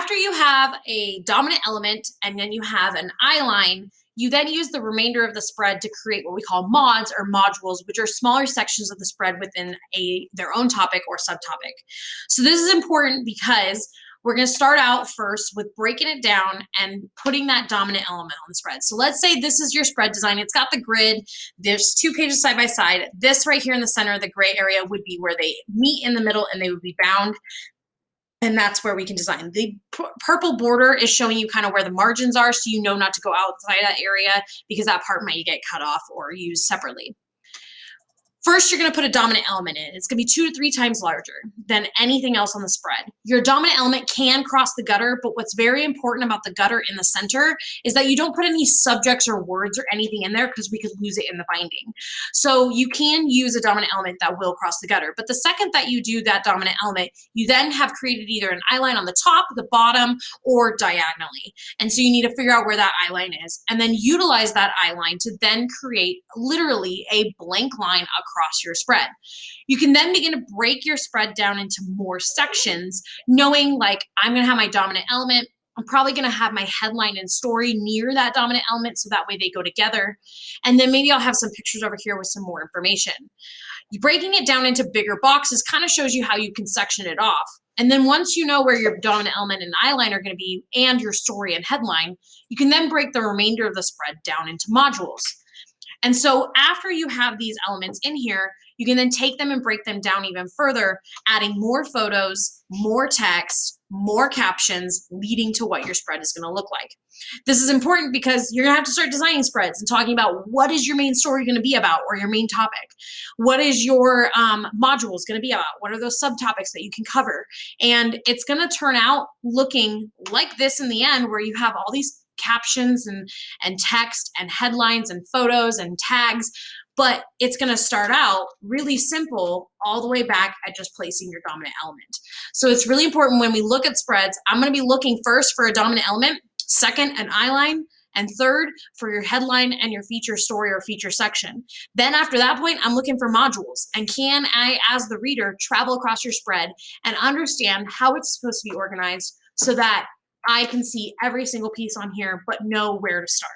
after you have a dominant element and then you have an eyeline, you then use the remainder of the spread to create what we call mods or modules, which are smaller sections of the spread within their own topic or subtopic. So this is important because we're going to start out first with breaking it down and putting that dominant element on the spread. So let's say this is your spread design. It's got the grid. There's 2 pages side by side. This right here in the center, the gray area, would be where they meet in the middle and they would be bound. And that's where we can design. The purple border is showing you kind of where the margins are, so you know not to go outside that area because that part might get cut off or used separately. First, you're going to put a dominant element in. It's going to be 2 to 3 times larger than anything else on the spread. Your dominant element can cross the gutter, but what's very important about the gutter in the center is that you don't put any subjects or words or anything in there because we could lose it in the binding. So you can use a dominant element that will cross the gutter. But the second that you do that dominant element, you then have created either an eyeline on the top, the bottom, or diagonally. And so you need to figure out where that eyeline is and then utilize that eyeline to then create literally a blank line across your spread. You can then begin to break your spread down into more sections, knowing like I'm going to have my dominant element. I'm probably going to have my headline and story near that dominant element so that way they go together. And then maybe I'll have some pictures over here with some more information. Breaking it down into bigger boxes kind of shows you how you can section it off. And then once you know where your dominant element and eyeline are going to be and your story and headline, you can then break the remainder of the spread down into modules. And so after you have these elements in here, you can then take them and break them down even further, adding more photos, more text, more captions, leading to what your spread is going to look like. This is important because you're going to have to start designing spreads and talking about what is your main story going to be about or your main topic. What is your modules going to be about? What are those subtopics that you can cover? And it's going to turn out looking like this in the end, where you have all these captions and text and headlines and photos and tags, but it's going to start out really simple all the way back at just placing your dominant element. So it's really important when we look at spreads, I'm going to be looking first for a dominant element, second an eyeline, and third for your headline and your feature story or feature section. Then after that point, I'm looking for modules. And can I, as the reader, travel across your spread and understand how it's supposed to be organized so that I can see every single piece on here, but know where to start.